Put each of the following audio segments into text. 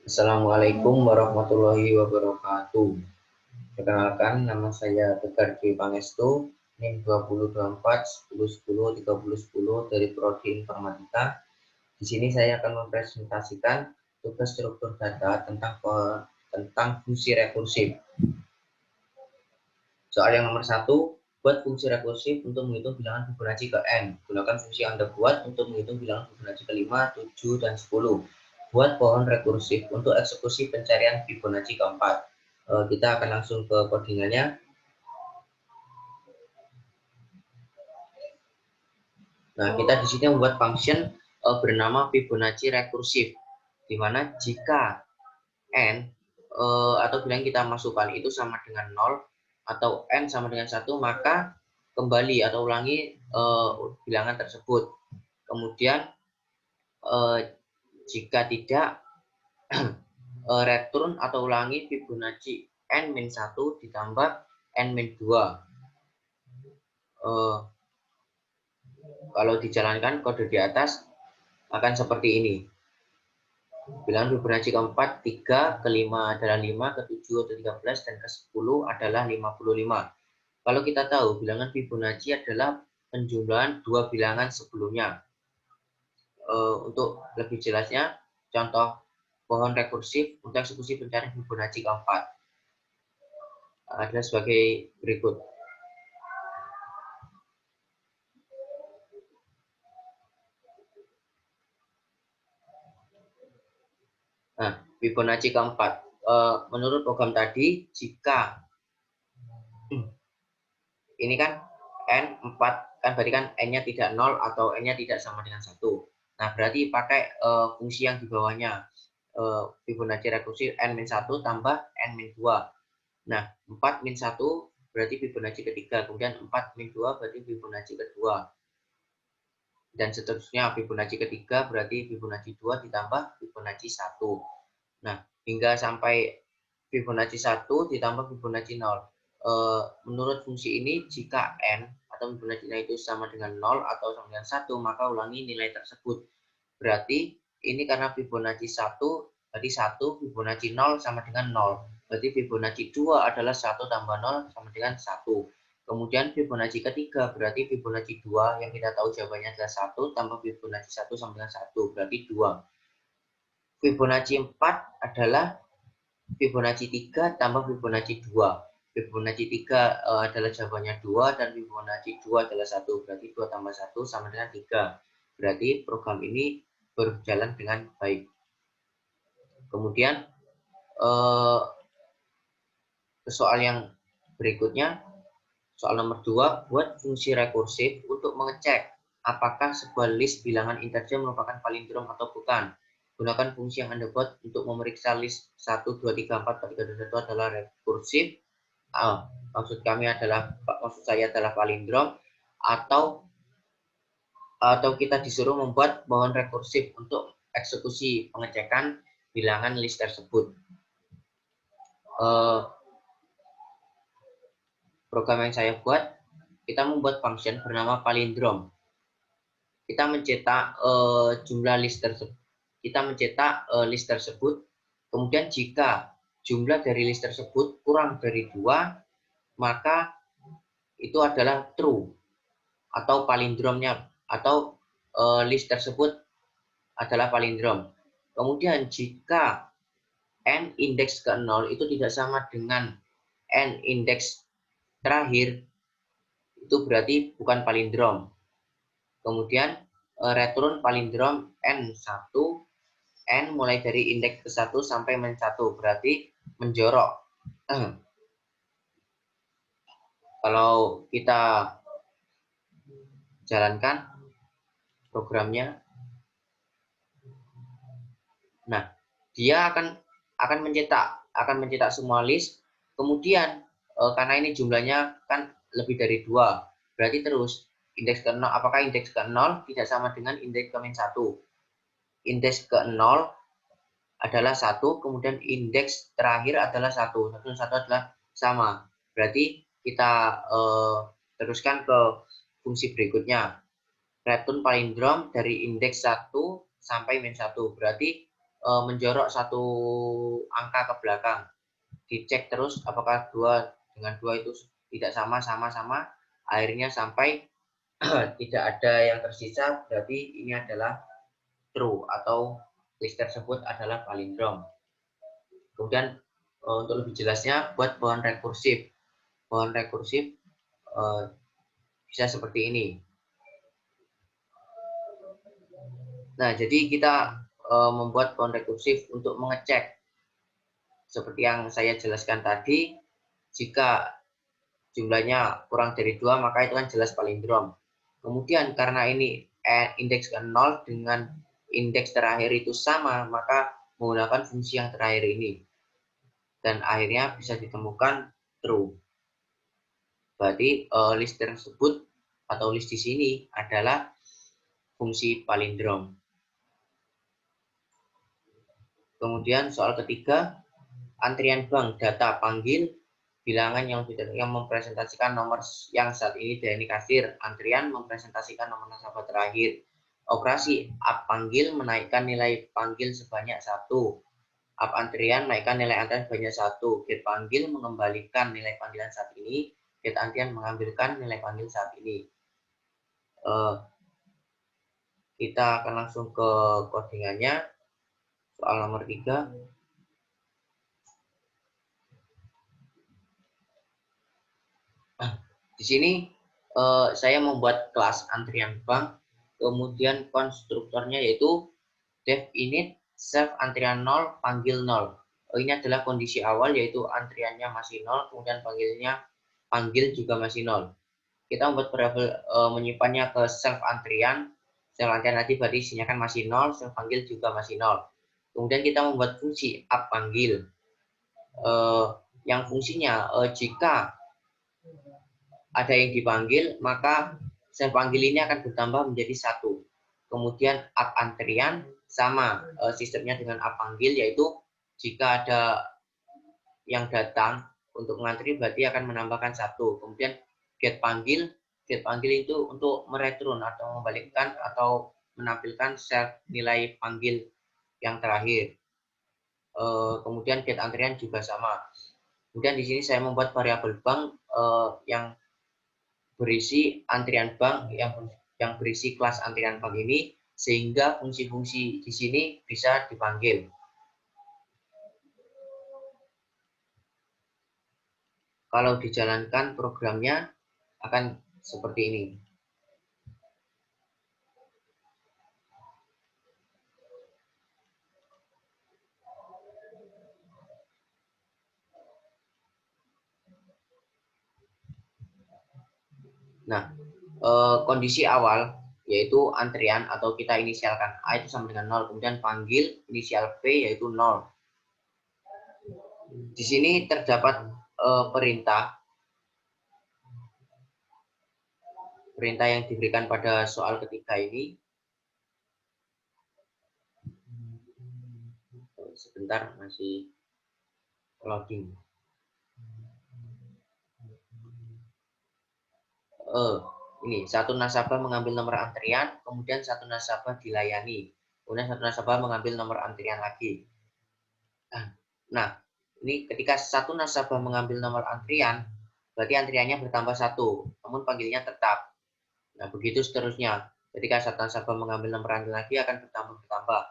Assalamualaikum warahmatullahi wabarakatuh. Perkenalkan, nama saya Tegar Dwi Pangestu, NIM 2024 10 10 30 10 dari Prodi Informatika. Di sini saya akan mempresentasikan tugas struktur data tentang fungsi rekursif. Soal yang nomor 1, buat fungsi rekursif untuk menghitung bilangan Fibonacci ke n. Gunakan fungsi yang Anda buat untuk menghitung bilangan Fibonacci ke 5, 7, dan 10. Buat pohon rekursif untuk eksekusi pencarian Fibonacci ke 4. Kita akan langsung ke codingannya. Nah, kita di sini membuat function bernama Fibonacci rekursif, di mana jika n atau bilangan kita masukkan itu sama dengan 0 atau n sama dengan 1, maka kembali atau ulangi bilangan tersebut. Kemudian jika tidak, return atau ulangi Fibonacci n-1 ditambah n-2. Kalau dijalankan kode di atas akan seperti ini. Bilangan Fibonacci keempat 3, kelima adalah 5, ke-7 atau 13, dan ke-10 adalah 55. Kalau kita tahu bilangan Fibonacci adalah penjumlahan dua bilangan sebelumnya. Untuk lebih jelasnya, contoh pohon rekursif untuk eksekusi pencarian Fibonacci keempat adalah sebagai berikut. Nah, Fibonacci keempat. Menurut program tadi, jika ini kan N4, kan berarti kan N-nya tidak 0 atau N-nya tidak sama dengan 1. Nah, berarti pakai fungsi yang di bawahnya. Fibonacci rekursif N-1 tambah N-2. Nah, 4-1 berarti Fibonacci ketiga. Kemudian 4-2 berarti Fibonacci kedua. Dan seterusnya Fibonacci ketiga berarti Fibonacci 2 ditambah Fibonacci 1. Nah, hingga sampai Fibonacci 1 ditambah Fibonacci 0. Menurut fungsi ini, jika n atau Fibonacci-nya itu sama dengan 0 atau sama dengan 1, maka ulangi nilai tersebut. Berarti ini karena Fibonacci 1, berarti 1, Fibonacci 0 sama dengan 0. Berarti Fibonacci 2 adalah 1 tambah 0 sama dengan 1. Kemudian Fibonacci ketiga berarti Fibonacci 2 yang kita tahu jawabannya adalah 1 tambah Fibonacci 1 sama dengan 1, berarti 2. Fibonacci 4 adalah Fibonacci 3 tambah Fibonacci 2. Fibonacci 3 adalah jawabannya 2 dan Fibonacci 2 adalah 1. Berarti 2 tambah 1 sama dengan 3. Berarti program ini berjalan dengan baik. Kemudian soal yang berikutnya, soal nomor 2, buat fungsi rekursif untuk mengecek apakah sebuah list bilangan integer merupakan palindrom atau bukan. Gunakan fungsi yang Anda buat untuk memeriksa list 1, 2, 3, 4, 4, 3, 2, 1 adalah rekursif. Maksud saya adalah palindrom, atau kita disuruh membuat pohon rekursif untuk eksekusi pengecekan bilangan list tersebut. Program yang saya buat, kita membuat function bernama palindrom. Kita mencetak jumlah list tersebut. Kita mencetak list tersebut. Kemudian jika jumlah dari list tersebut kurang dari 2, maka itu adalah true atau palindromnya, atau list tersebut adalah palindrom. Kemudian jika n indeks ke 0 itu tidak sama dengan n indeks terakhir, itu berarti bukan palindrom. Kemudian return palindrom n1, n mulai dari indeks ke 1 sampai -1, berarti menjorok. Kalau kita jalankan programnya, nah, dia akan mencetak semua list. Kemudian karena ini jumlahnya kan lebih dari 2, berarti terus indeks ke 0, apakah indeks ke 0 tidak sama dengan indeks ke -1. Indeks ke 0 adalah 1, kemudian indeks terakhir adalah 1. 1 dan 1 adalah sama. Berarti kita teruskan ke fungsi berikutnya. Return palindrom dari indeks 1 sampai -1. Berarti menjorok satu angka ke belakang, dicek terus apakah 2 dengan 2 itu tidak sama, akhirnya sampai tidak ada yang tersisa, berarti ini adalah true atau list tersebut adalah palindrom. Kemudian untuk lebih jelasnya buat pohon rekursif. Pohon rekursif bisa seperti ini. Nah, jadi kita membuat pohon rekursif untuk mengecek seperti yang saya jelaskan tadi, jika jumlahnya kurang dari 2 maka itu kan jelas palindrom. Kemudian karena ini indeks ke 0 dengan indeks terakhir itu sama, maka menggunakan fungsi yang terakhir ini. Dan akhirnya bisa ditemukan true. Berarti list tersebut atau list di sini adalah fungsi palindrom. Kemudian soal ketiga, antrian bank data panggil bilangan yang mempresentasikan nomor yang saat ini dari kasir. Antrian mempresentasikan nomor nasabah terakhir. Operasi up panggil menaikkan nilai panggil sebanyak 1. Up antrian menaikkan nilai antrian sebanyak 1. Get panggil mengembalikan nilai panggilan saat ini. Get antrian mengambilkan nilai panggil saat ini. Kita akan langsung ke codingannya. Soal nomor 3. Di sini saya membuat kelas antrian bank, kemudian konstruktornya yaitu def init self antrian 0 panggil 0. Ini adalah kondisi awal yaitu antriannya masih 0, kemudian panggil juga masih 0. Kita membuat variabel menyimpannya ke self antrian tadi berarti isinya kan masih 0, self panggil juga masih 0. Kemudian kita membuat fungsi up panggil yang fungsinya jika ada yang dipanggil, maka sel panggil ini akan bertambah menjadi 1. Kemudian up antrian sama sistemnya dengan up panggil, yaitu jika ada yang datang untuk mengantri berarti akan menambahkan 1. Kemudian get panggil itu untuk mereturn atau membalikkan atau menampilkan sel nilai panggil yang terakhir. Kemudian get antrian juga sama. Kemudian di sini saya membuat variabel bank yang berisi antrian bank yang berisi kelas antrian bank ini, sehingga fungsi-fungsi di sini bisa dipanggil. Kalau dijalankan programnya akan seperti ini. Nah, kondisi awal yaitu antrian atau kita inisialkan A itu sama dengan 0, kemudian panggil inisial P yaitu 0. Di sini terdapat perintah yang diberikan pada soal ketiga ini. Sebentar, masih loading. Ini satu nasabah mengambil nomor antrian, kemudian satu nasabah dilayani, kemudian satu nasabah mengambil nomor antrian lagi. Nah, ini ketika satu nasabah mengambil nomor antrian, berarti antriannya bertambah 1, namun panggilnya tetap. Nah, begitu seterusnya. Ketika satu nasabah mengambil nomor antrian lagi akan bertambah.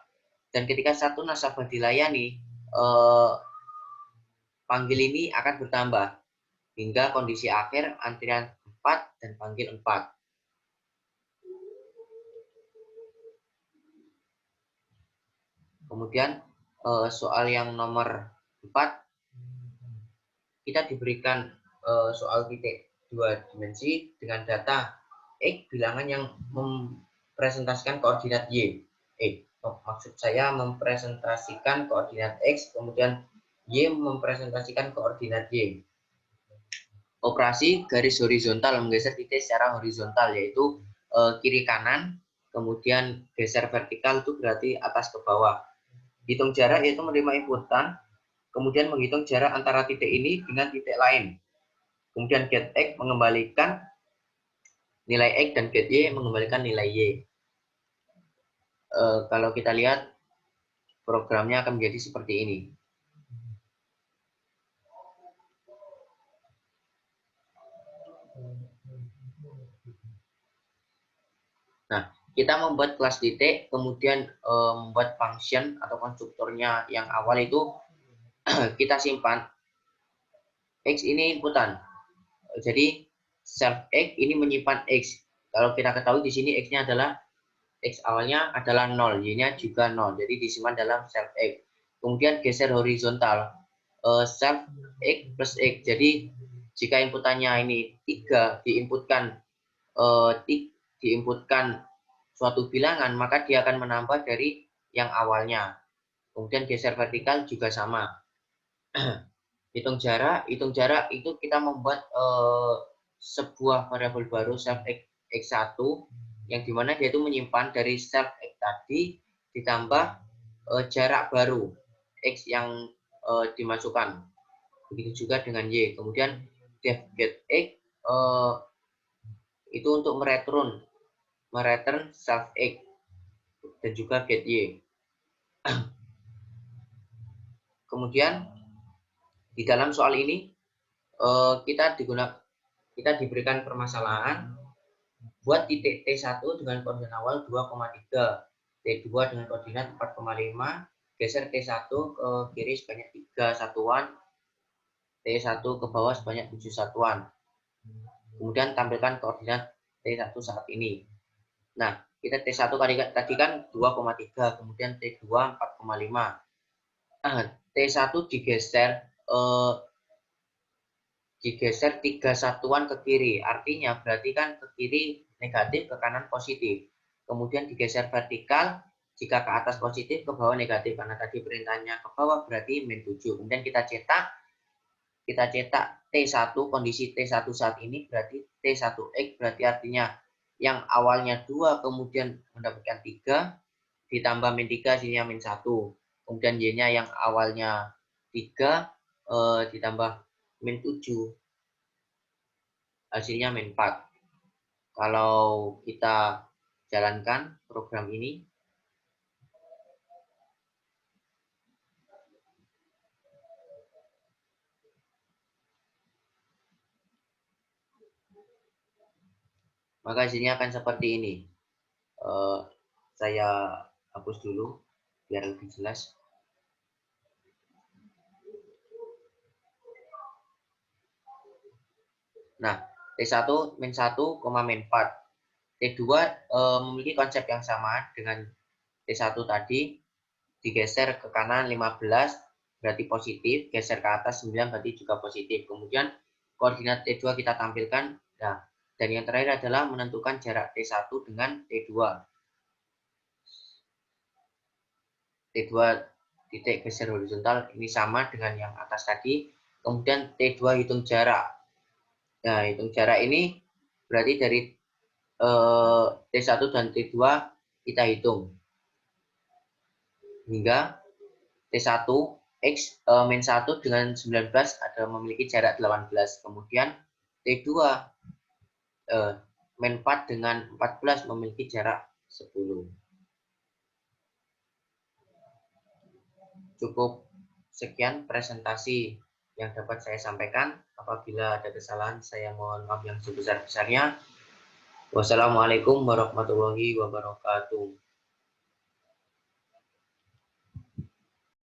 Dan ketika satu nasabah dilayani, panggil ini akan bertambah hingga kondisi akhir antrian 4 dan panggil 4. Kemudian soal yang nomor 4, kita diberikan soal titik 2 dimensi dengan data X bilangan yang mempresentasikan koordinat Y. Maksud saya mempresentasikan koordinat X, kemudian Y mempresentasikan koordinat Y. Operasi garis horizontal menggeser titik secara horizontal, yaitu kiri kanan, kemudian geser vertikal itu berarti atas ke bawah. Hitung jarak yaitu menerima inputan, kemudian menghitung jarak antara titik ini dengan titik lain. Kemudian get X mengembalikan nilai X dan get Y mengembalikan nilai Y. Kalau kita lihat programnya akan menjadi seperti ini. Nah, kita membuat kelas titik, kemudian membuat function atau konstruktornya yang awal itu kita simpan. X ini inputan. Jadi self X ini menyimpan X. Kalau kita ketahui di sini X-nya adalah X awalnya adalah 0, Y-nya juga 0. Jadi disimpan dalam self X. Kemudian geser horizontal. Self X plus X. Jadi jika inputannya ini 3 diinputkan suatu bilangan, maka dia akan menambah dari yang awalnya. Kemudian geser vertikal juga sama. Hitung jarak itu kita membuat sebuah variabel baru self x1 yang dimana dia itu menyimpan dari self x tadi ditambah jarak baru x yang dimasukkan. Begitu juga dengan y. Kemudian def get x itu untuk mereturn self x dan juga get y. Kemudian di dalam soal ini kita diberikan permasalahan buat titik T1 dengan koordinat awal 2,3, T2 dengan koordinat 4,5, geser T1 ke kiri sebanyak 3 satuan, T1 ke bawah sebanyak 7 satuan. Kemudian tampilkan koordinat T1 saat ini. Nah, kita T1 tadi kan 2,3, kemudian T2 4,5. T1 digeser 3 satuan ke kiri, artinya berarti kan ke kiri negatif, ke kanan positif. Kemudian digeser vertikal, jika ke atas positif, ke bawah negatif, karena tadi perintahnya ke bawah berarti min 7. Kemudian kita cetak T1, kondisi T1 saat ini berarti T1X, berarti artinya yang awalnya 2 kemudian mendapatkan 3, ditambah min 3 hasilnya min 1. Kemudian Y-nya yang awalnya 3 ditambah min 7 hasilnya min 4. Kalau kita jalankan program ini, maka hasilnya akan seperti ini. Saya hapus dulu biar lebih jelas. Nah, T1 min 1, min 4. T2 memiliki konsep yang sama dengan T1 tadi, digeser ke kanan 15 berarti positif, geser ke atas 9 berarti juga positif. Kemudian koordinat T2 kita tampilkan. Nah, dan yang terakhir adalah menentukan jarak T1 dengan T2. T2 titik geser horizontal ini sama dengan yang atas tadi. Kemudian T2 hitung jarak. Nah, hitung jarak ini berarti dari T1 dan T2 kita hitung hingga T1 X min 1 dengan 19 ada memiliki jarak 18. Kemudian T2 min 4 dengan 14 memiliki jarak 10. Cukup sekian presentasi yang dapat saya sampaikan. Apabila ada kesalahan, saya mohon maaf yang sebesar-besarnya. Wassalamualaikum warahmatullahi wabarakatuh.